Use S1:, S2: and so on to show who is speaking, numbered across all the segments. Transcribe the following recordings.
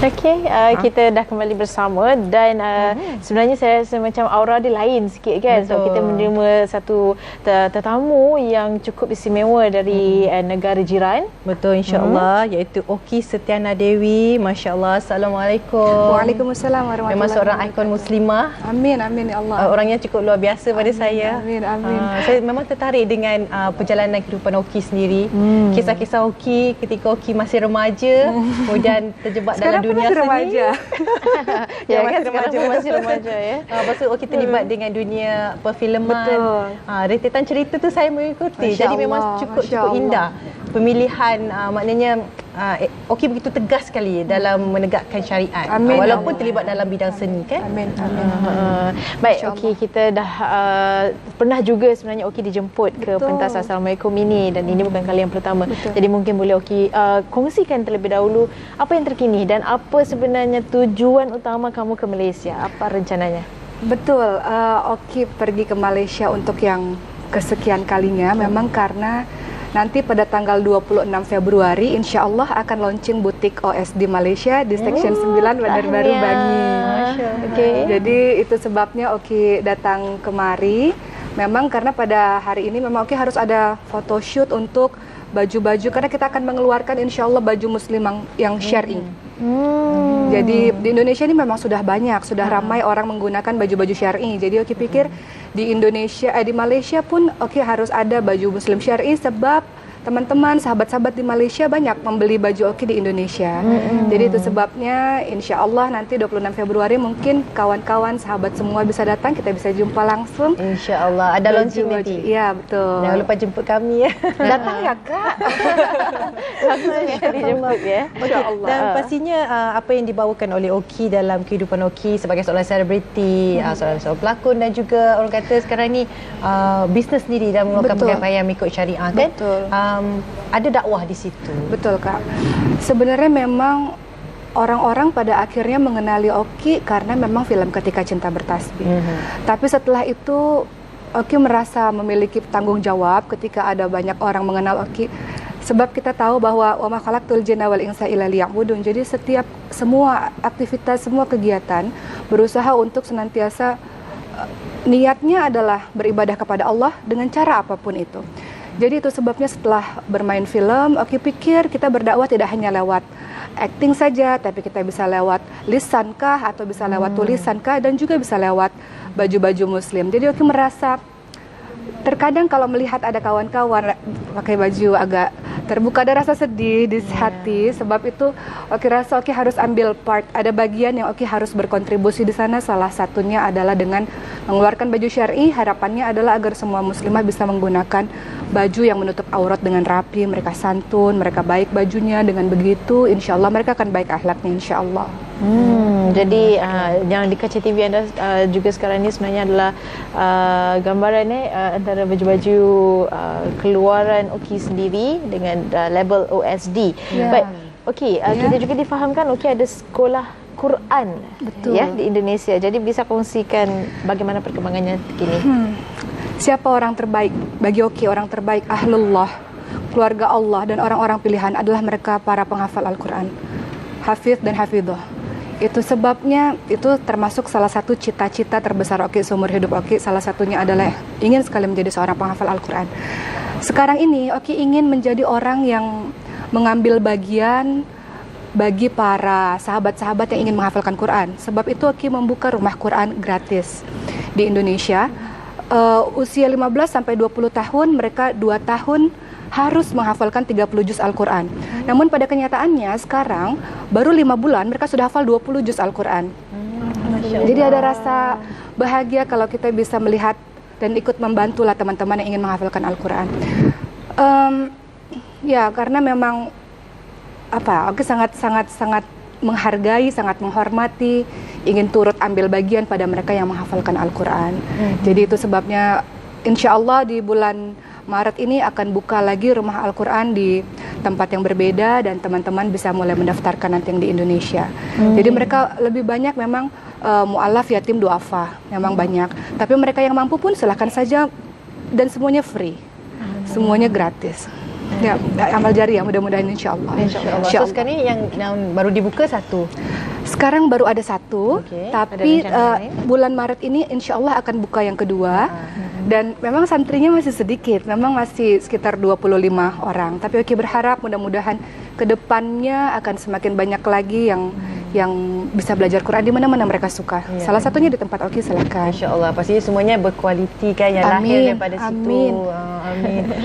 S1: Okey, kita dah kembali bersama dan sebenarnya saya rasa macam aura dia lain sikit kan. So kita menerima satu tetamu yang cukup istimewa dari negara jiran.
S2: Betul, insya-Allah, iaitu Oki Setiana Dewi. Masya-Allah. Assalamualaikum.
S3: Waalaikumsalam warahmatullahi
S2: Memang seorang ikon muslimah.
S3: Amin, amin ya Allah.
S2: Orangnya cukup luar biasa pada saya.
S3: Amin, amin.
S2: Saya memang tertarik dengan perjalanan kehidupan Oki sendiri. Kisah-kisah Oki ketika Oki masih remaja, kemudian terjebak dalam dunia seni.
S3: Remaja.
S1: Ya kan, sekarang masih remaja ya.
S2: Lepas tu Oki terlibat dengan dunia perfilman.
S3: Betul.
S2: Rentetan cerita tu saya mengikuti.
S3: Masya
S2: Jadi memang
S3: Allah,
S2: cukup
S3: Masya Allah.
S2: indah. Pemilihan maknanya Oki begitu tegas sekali dalam menegakkan syariat.
S3: Amin.
S2: Walaupun terlibat dalam bidang seni kan.
S3: Amin, amin.
S1: Baik, Oki, kita dah pernah juga sebenarnya Oki dijemput ke pentas Assalamualaikum ini dan ini bukan kali yang pertama.
S3: Betul.
S1: Jadi mungkin boleh Oki kongsikan terlebih dahulu apa yang terkini dan apa sebenarnya tujuan utama kamu ke Malaysia? Apa rencananya?
S3: Betul, Oki pergi ke Malaysia untuk yang kesekian kalinya memang karena nanti pada tanggal 26 Februari insya Allah akan launching butik OSD Malaysia di Section 9 Bandar Baru Bangi.
S1: Okay.
S3: Jadi itu sebabnya Oki datang kemari. Memang karena pada hari ini memang Oki harus ada photoshoot untuk baju-baju karena kita akan mengeluarkan insya Allah baju muslim yang syar'i. Jadi di Indonesia ini memang sudah banyak, sudah ramai orang menggunakan baju-baju syar'i. Jadi Oki pikir di Indonesia, di Malaysia pun Oki harus ada baju muslim syar'i sebab teman-teman, sahabat-sahabat di Malaysia banyak membeli baju Oki di Indonesia. Jadi itu sebabnya insya Allah nanti 26 Februari mungkin kawan-kawan, sahabat semua bisa datang, kita bisa jumpa langsung.
S2: Insya Allah ada launching nanti.
S3: Iya, betul.
S2: Jangan lupa jemput kami ya.
S3: Datang ya Kak.
S1: Langsung dijemput ya.
S3: Insya Allah.
S2: Dan pastinya apa yang dibawakan oleh Oki dalam kehidupan Oki sebagai seorang selebriti, seorang pelakon dan juga orang kata sekarang ni bisnes sendiri dan mengeluarkan pakaian mengikut syariah kan.
S3: Betul.
S2: Ada dakwah di situ.
S3: Betul Kak. Sebenarnya memang orang-orang pada akhirnya mengenali Oki karena memang film Ketika Cinta Bertasbih. Tapi setelah itu Oki merasa memiliki tanggung jawab ketika ada banyak orang mengenal Oki. Sebab kita tahu bahwa wa ma khalaqtul jinna wal insa illa liya'budun. Jadi semua aktivitas, semua kegiatan berusaha untuk senantiasa niatnya adalah beribadah kepada Allah dengan cara apapun itu. Jadi itu sebabnya setelah bermain film, Oki pikir kita berdakwah tidak hanya lewat acting saja, tapi kita bisa lewat lisankah atau bisa lewat tulisankah dan juga bisa lewat baju-baju muslim. Jadi Oki merasa terkadang kalau melihat ada kawan-kawan pakai baju agak terbuka, ada rasa sedih di hati. Sebab itu Oki rasa Oki harus ambil part, ada bagian yang Oki harus berkontribusi di sana. Salah satunya adalah dengan mengeluarkan baju syar'i. Harapannya adalah agar semua muslimah bisa menggunakan baju yang menutup aurat dengan rapi. Mereka santun, mereka baik bajunya. Dengan begitu insya Allah mereka akan baik akhlaknya insya Allah.
S1: Jadi yang di Kaca TV anda juga sekarang ini sebenarnya adalah gambarannya antara baju-baju keluaran Oki sendiri dengan label OSD. Baik, Oki, kita juga difahamkan Oki ada sekolah Quran ya di Indonesia. Jadi bisa kongsikan bagaimana perkembangannya kini?
S3: Siapa orang terbaik bagi Oki? Orang terbaik ahlullah, keluarga Allah dan orang-orang pilihan adalah mereka para penghafal Al-Quran, hafidh dan hafidhah. Itu sebabnya itu termasuk salah satu cita-cita terbesar Oki seumur hidup Oki. Salah satunya adalah ingin sekali menjadi seorang penghafal Al-Quran. Sekarang ini Oki ingin menjadi orang yang mengambil bagian bagi para sahabat-sahabat yang ingin menghafalkan Quran. Sebab itu Oki membuka rumah Quran gratis di Indonesia. Usia 15 sampai 20 tahun, mereka 2 tahun harus menghafalkan 30 juz Al-Quran. Namun pada kenyataannya sekarang baru 5 bulan mereka sudah hafal 20 juz Al-Quran. Jadi ada rasa bahagia kalau kita bisa melihat dan ikut membantulah teman-teman yang ingin menghafalkan Al-Quran. Ya karena memang Oki sangat menghargai, sangat menghormati, ingin turut ambil bagian pada mereka yang menghafalkan Al-Quran. Jadi itu sebabnya insya Allah di bulan Maret ini akan buka lagi rumah Al-Quran di tempat yang berbeda dan teman-teman bisa mulai mendaftarkan nanti yang di Indonesia. Jadi mereka lebih banyak memang mu'alaf, yatim, du'afa, memang banyak. Tapi mereka yang mampu pun silahkan saja dan semuanya free, semuanya gratis. Ya, amal jariah mudah-mudahan insya-Allah.
S2: InsyaAllah. So sekarang ni yang baru dibuka satu.
S3: Sekarang baru ada satu, tapi bulan Maret ini insya Allah akan buka yang kedua. Dan memang santrinya masih sedikit, memang masih sekitar 25 orang. Tapi Oki berharap mudah-mudahan ke depannya akan semakin banyak lagi yang bisa belajar Quran di mana-mana mereka suka. Salah satunya di tempat Oki, silakan.
S2: InsyaAllah, pastinya semuanya berkualiti kan, yang lahir daripada situ. Amin.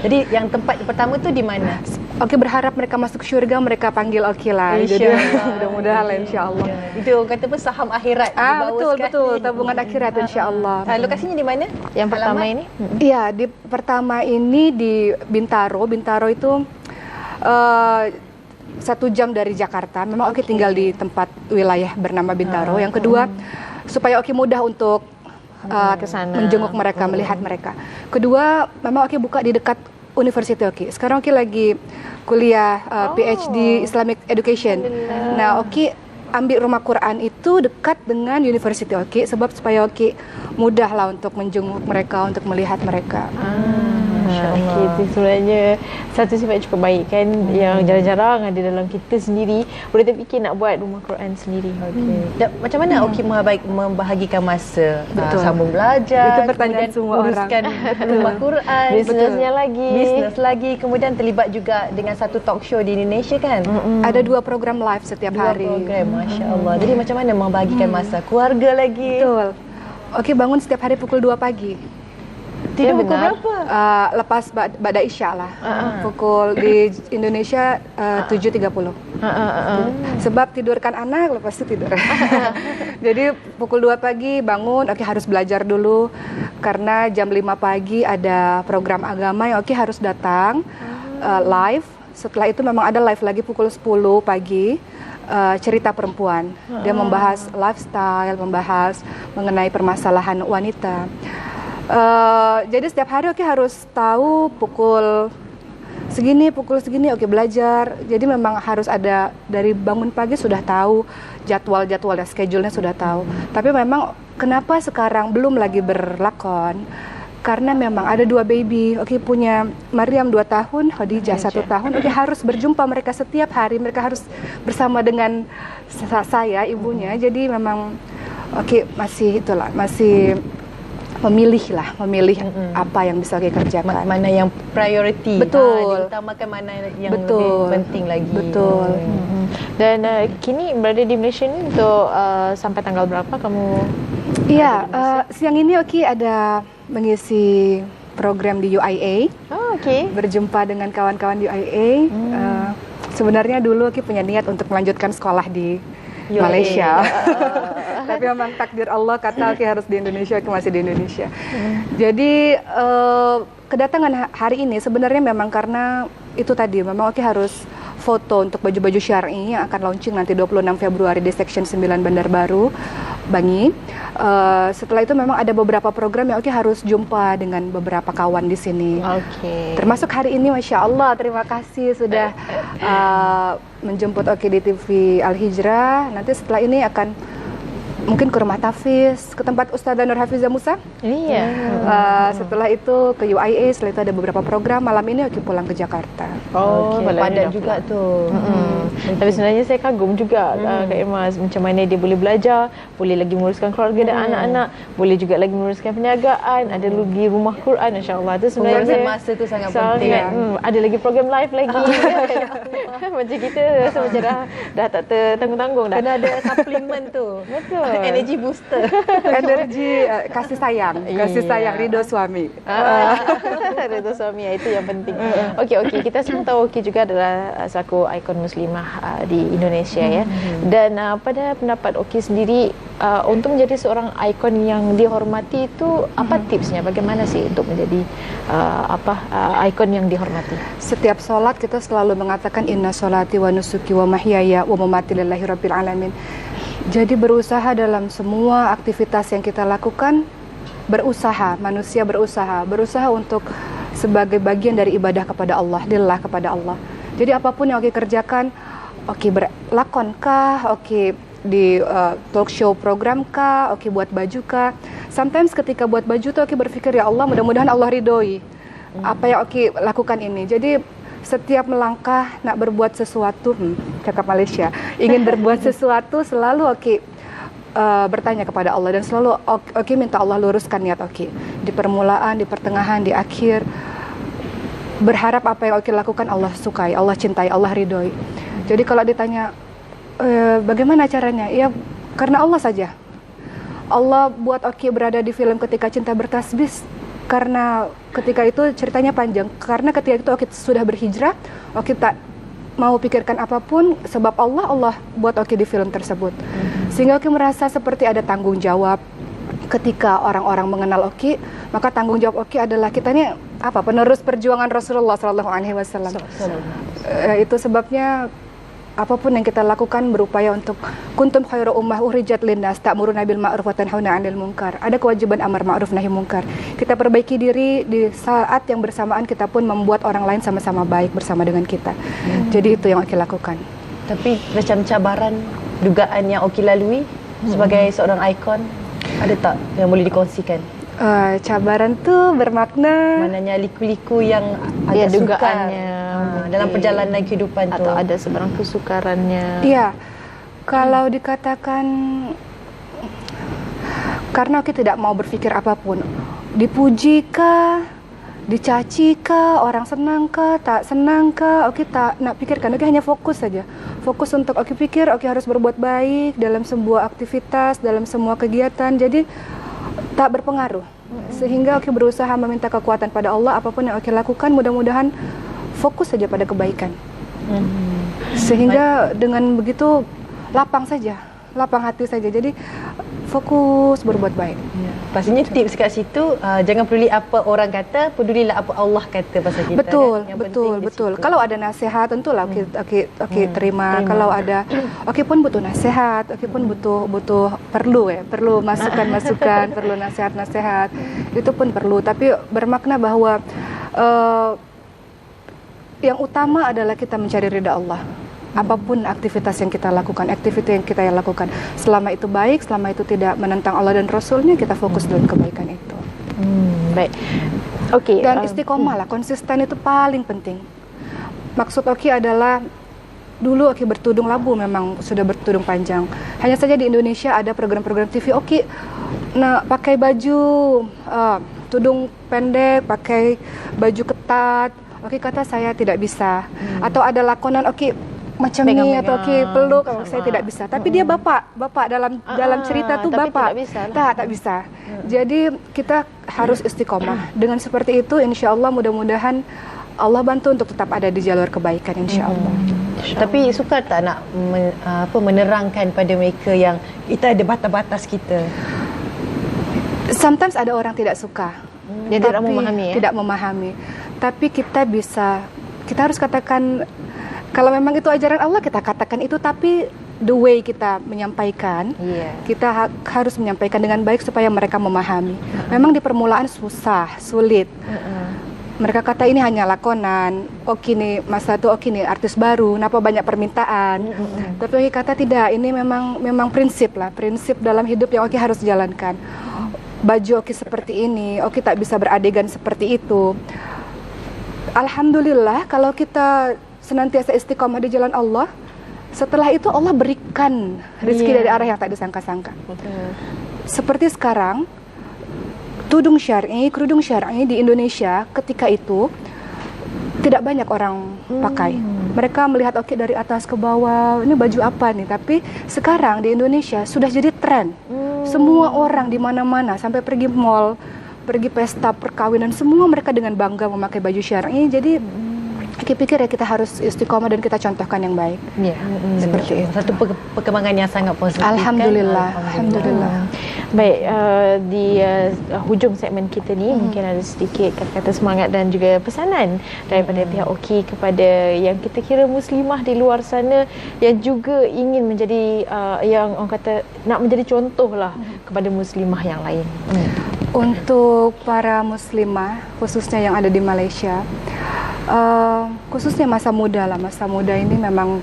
S2: Jadi yang tempat pertama tu di mana?
S3: Oki berharap mereka masuk syurga, mereka panggil Oki lah. Jadi mudah-mudahan lah insya-Allah.
S2: Itu orang kata saham akhirat
S3: betul, tabungan akhirat insya-Allah.
S2: Lokasinya di mana?
S1: Yang pertama ini?
S3: Iya, di pertama ini di Bintaro. Bintaro itu 1 jam dari Jakarta. Memang Oki tinggal di tempat wilayah bernama Bintaro. Yang kedua, supaya Oki mudah untuk menjenguk mereka, melihat mereka. Kedua, memang Oki buka di dekat University Oki. Sekarang Oki lagi kuliah PhD Islamic Education. Nah, Oki ambil rumah Quran itu dekat dengan University Oki sebab supaya Oki mudah lah untuk menjenguk mereka, untuk melihat mereka.
S1: Itu sebenarnya satu sifat cukup baik kan, yang jarang-jarang ada dalam kita sendiri boleh terfikir nak buat rumah Quran sendiri.
S2: Macam mana Oki membahagikan masa? Sambung belajar,
S3: itu pertanyaan semua orang.
S2: Rumah Quran,
S1: bisnes
S2: lagi, kemudian terlibat juga dengan satu talk show di Indonesia kan?
S3: Ada 2 program live setiap hari.
S2: 2 program, Masya Allah. Jadi macam mana membahagikan masa? Keluarga lagi.
S3: Betul. Oki bangun setiap hari pukul 2 pagi.
S2: Tidur pukul berapa?
S3: Lepas Ba'da Isya lah. Pukul di Indonesia 7.30. Sebab tidurkan anak, lepas itu tidur. Jadi pukul 2 pagi bangun, Oki harus belajar dulu. Karena jam 5 pagi ada program agama yang Oki harus datang live. Setelah itu memang ada live lagi pukul 10 pagi. Cerita perempuan. Dia membahas lifestyle, membahas mengenai permasalahan wanita. Jadi setiap hari Oki harus tahu pukul segini Oki belajar. Jadi memang harus ada dari bangun pagi sudah tahu jadwal dan schedule-nya sudah tahu. Tapi memang kenapa sekarang belum lagi berlakon? Karena memang ada 2 baby. Oki punya Maryam 2 tahun, Khadijah 1 tahun. Oki harus berjumpa mereka setiap hari. Mereka harus bersama dengan saya, ibunya. Jadi memang Oki masih memilih apa yang bisa kita kerjakan.
S2: Mana yang priority.
S3: Betul.
S2: Diutamakan mana yang lebih penting lagi.
S3: Betul.
S1: Dan kini berada di Malaysia ni untuk sampai tanggal berapa kamu?
S3: Iya, siang ini Oki ada mengisi program di UIA. Berjumpa dengan kawan-kawan di UIA. Sebenarnya dulu Oki punya niat untuk melanjutkan sekolah di Malaysia. Tapi memang takdir Allah kata Oki harus di Indonesia, Oki masih di Indonesia. Jadi kedatangan hari ini sebenarnya memang karena itu tadi, memang Oki harus foto untuk baju-baju syar'i yang akan launching nanti 26 Februari di Section 9 Bandar Baru, Bangi. Setelah itu memang ada beberapa program yang Oki harus jumpa dengan beberapa kawan di sini. Termasuk hari ini, Masya Allah, terima kasih sudah menjemput Oki di TV Al Hijrah. Nanti setelah ini akan mungkin ke rumah Tafiz, ke tempat Ustazah Nur Hafizah Musa. Setelah itu ke UIA, setelah itu ada beberapa program. Malam ini Oki pulang ke Jakarta.
S2: Padat juga tuh.
S1: Tapi sebenarnya saya kagum juga Kak Emas, macam mana dia boleh belajar, boleh lagi menguruskan keluarga dan anak-anak, boleh juga lagi menguruskan perniagaan, ada lagi rumah Quran, insya-Allah. Itu sebenarnya
S2: masa tu sangat penting.
S1: Ada lagi program live lagi. Macam kita rasa macam dah tak tertanggung-tanggung dah.
S2: Kena ada suplemen tu.
S1: Betul.
S2: Energy booster.
S3: Energi kasih sayang, ridho suami.
S1: Ridho suami, itu yang penting. Okey, kita semua tahu Oki juga adalah satu ikon muslimah di Indonesia ya. Dan pada pendapat Oki sendiri, untuk menjadi seorang ikon yang dihormati itu apa tipsnya? Bagaimana sih untuk menjadi ikon yang dihormati?
S3: Setiap solat kita selalu mengatakan inna sholati wa nusuki wa mahyaya wa mamati lillahi rabbil alamin. Jadi berusaha dalam semua aktivitas yang kita lakukan, manusia berusaha untuk sebagai bagian dari ibadah kepada Allah, lillah kepada Allah. Jadi apapun yang Oki kerjakan, Oki berlakon kah, Oki di talk show program kah, Oki buat baju kah. Sometimes ketika buat baju tuh Oki berpikir, ya Allah, mudah-mudahan Allah ridhoi apa yang Oki lakukan ini. Jadi setiap melangkah nak berbuat sesuatu, cakap Malaysia, ingin berbuat sesuatu selalu Oki bertanya kepada Allah, dan selalu Oki minta Allah luruskan niat Oki di permulaan, di pertengahan, di akhir. Berharap apa yang Oki lakukan Allah sukai, Allah cintai, Allah ridhoi. Jadi kalau ditanya bagaimana caranya, ya karena Allah saja. Allah buat Oki berada di film Ketika Cinta Bertasbih karena ketika itu ceritanya panjang. Karena ketika itu Oki sudah berhijrah, Oki tak mau pikirkan apapun, sebab Allah buat Oki di film tersebut. Sehingga Oki merasa seperti ada tanggung jawab. Ketika orang-orang mengenal Oki, maka tanggung jawab Oki adalah kita ini penerus perjuangan Rasulullah SAW. Itu sebabnya apapun yang kita lakukan berupaya untuk kuntum khairu ummah ukhrijat linnas ta'muruna bil ma'ruf wa tanhauna 'anil munkar. Ada kewajiban amar ma'ruf nahi munkar. Kita perbaiki diri di saat yang bersamaan kita pun membuat orang lain sama-sama baik bersama dengan kita. Jadi itu yang Oki lakukan.
S2: Tapi macam cabaran, dugaan yang Oki lalui sebagai seorang ikon, ada tak yang boleh dikongsikan?
S3: Cabaran tuh bermakna
S2: Maknanya liku-liku yang agak
S1: dugaannya
S2: dalam perjalanan kehidupan tu,
S1: atau ada sebarang kesukarannya.
S3: Iya, kalau dikatakan karena Oki tidak mau berpikir apapun, dipuji kah, dicaci kah, orang senang kah, tak senang kah, Oki tak nak pikirkan. Oki hanya fokus saja, fokus untuk Oki pikir Oki harus berbuat baik dalam sebuah aktivitas, dalam semua kegiatan. Jadi tak berpengaruh, sehingga Oki berusaha meminta kekuatan pada Allah. Apapun yang Oki lakukan, mudah-mudahan fokus saja pada kebaikan. Sehingga dengan begitu lapang saja, lapang hati saja. Jadi fokus berbuat baik.
S2: Pastinya tips kat situ, jangan peduli apa orang kata, pedulilah apa Allah kata pasal kita.
S3: Betul,
S2: kan?
S3: betul. Kalau ada nasihat, tentulah Oki terima. Kalau ada, Oki pun butuh nasihat, Oki pun butuh perlu masukan-masukan, perlu nasihat-nasihat. Itu pun perlu. Tapi bermakna bahwa yang utama adalah kita mencari ridha Allah. Apapun aktivitas yang kita lakukan, selama itu baik, selama itu tidak menentang Allah dan Rasulnya, kita fokus dalam kebaikan itu.
S1: Baik. Okey.
S3: Dan istiqomah lah, konsisten itu paling penting. Maksud Oki adalah dulu Oki bertudung labu, memang sudah bertudung panjang. Hanya saja di Indonesia ada program-program TV Oki pakai baju tudung pendek, pakai baju ketat. Oki kata saya tidak bisa. Atau ada lakonan Oki macam ni atau Oki peluk, saya tidak bisa. Tapi dia bapak dalam cerita tu bapak. Tak bisa. Jadi kita harus istiqomah. Dengan seperti itu, insya Allah mudah-mudahan Allah bantu untuk tetap ada di jalur kebaikan, insya Allah.
S2: Tapi suka tak nak menerangkan pada mereka yang kita ada batas-batas kita?
S3: Sometimes ada orang tidak suka.
S1: Dia tidak memahami,
S3: tidak memahami. Tapi kita harus katakan, kalau memang itu ajaran Allah, kita katakan itu. Tapi the way kita menyampaikan, kita harus menyampaikan dengan baik supaya mereka memahami. Memang di permulaan sulit. Mereka kata ini hanya lakonan, Oki nih masa itu Oki nih artis baru, kenapa banyak permintaan. Tapi Oki kata tidak, ini memang prinsip dalam hidup yang Oki harus jalankan. Baju Oki seperti ini, Oki tak bisa beradegan seperti itu. Alhamdulillah kalau kita senantiasa istiqomah di jalan Allah, setelah itu Allah berikan rezeki dari arah yang tak disangka-sangka. Seperti sekarang, kerudung syar'i di Indonesia ketika itu tidak banyak orang pakai. Mereka melihat Oki dari atas ke bawah, ini baju apa nih? Tapi sekarang di Indonesia sudah jadi tren. Semua orang di mana-mana, sampai pergi mall, pergi pesta perkawinan, semua mereka dengan bangga memakai baju syar'i. Jadi Oki pikir ya kita harus istiqomah dan kita contohkan yang baik. Seperti itu.
S2: Satu perkembangan yang sangat positif.
S3: Alhamdulillah.
S1: Baik, di hujung segmen kita ni mungkin ada sedikit kata-kata semangat dan juga pesanan daripada pihak Oki kepada yang kita kira muslimah di luar sana yang juga ingin menjadi yang orang kata nak menjadi contoh lah kepada muslimah yang lain.
S3: Untuk para muslimah khususnya yang ada di Malaysia, khususnya masa muda ini memang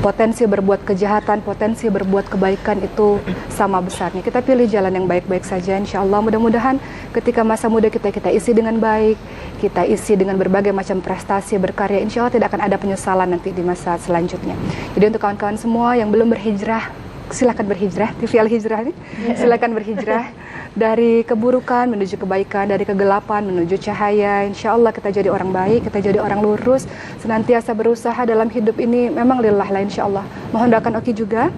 S3: potensi berbuat kejahatan, potensi berbuat kebaikan itu sama besarnya. Kita pilih jalan yang baik-baik saja, insya Allah. Mudah-mudahan ketika masa muda kita isi dengan baik, kita isi dengan berbagai macam prestasi, berkarya, insya Allah tidak akan ada penyesalan nanti di masa selanjutnya. Jadi untuk kawan-kawan semua yang belum berhijrah, silakan berhijrah, TV Al Hijrah ini, silakan berhijrah dari keburukan menuju kebaikan, dari kegelapan menuju cahaya. Insya Allah kita jadi orang baik, kita jadi orang lurus, senantiasa berusaha dalam hidup ini, memang lillah lah insya Allah. Mohon doakan Oki juga.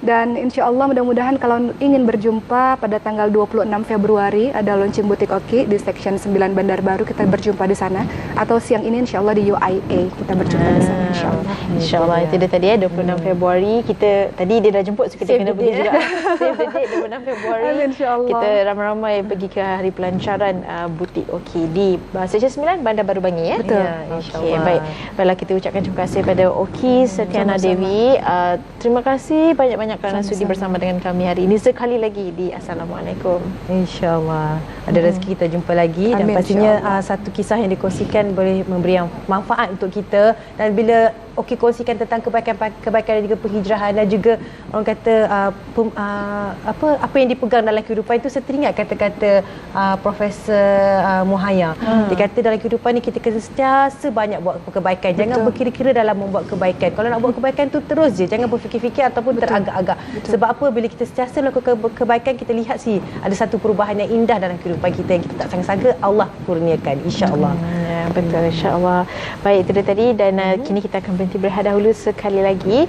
S3: Dan insya Allah mudah-mudahan kalau ingin berjumpa pada tanggal 26 Februari ada launching butik Oki di Section 9 Bandar Baru, kita berjumpa di sana. Atau siang ini insya Allah di UIA kita berjumpa di sana insya Allah.
S1: Insya Allah itu dia tadi 26 Februari kita tadi dia dah jemput, so kita kena pergi juga. Save the date 26 Februari. Kita ramai-ramai pergi ke hari pelancaran butik Oki di Section 9 Bandar Baru Bangi ya.
S3: Betul.
S1: Okey, baik. Baiklah, kita ucapkan terima kasih pada Oki Setiana Dewi. Terima kasih banyak-banyak kerana sudi bersama dengan kami hari ini sekali lagi di Assalamualaikum.
S2: InsyaAllah ada rezeki kita jumpa lagi. Dan
S3: Amin,
S2: pastinya satu kisah yang dikongsikan boleh memberi yang manfaat untuk kita. Dan bila Oki kongsikan tentang kebaikan dan juga penghijrahan dan juga orang kata apa yang dipegang dalam kehidupan itu, saya teringat kata-kata Profesor Muhaya. Dia kata dalam kehidupan ni kita kena sentiasa banyak buat kebaikan. Jangan berkira-kira dalam membuat kebaikan. Kalau nak buat kebaikan tu terus je, jangan berfikir-fikir ataupun teragak-agak. Sebab apa? Bila kita sentiasa melakukan kebaikan, kita lihat ada satu perubahan yang indah dalam kehidupan kita yang kita tak sangka-sangka Allah kurniakan, insya-Allah.
S1: Betul, insya-Allah. Baik, itu dia tadi dan kini kita akan berhenti berehat dahulu sekali lagi.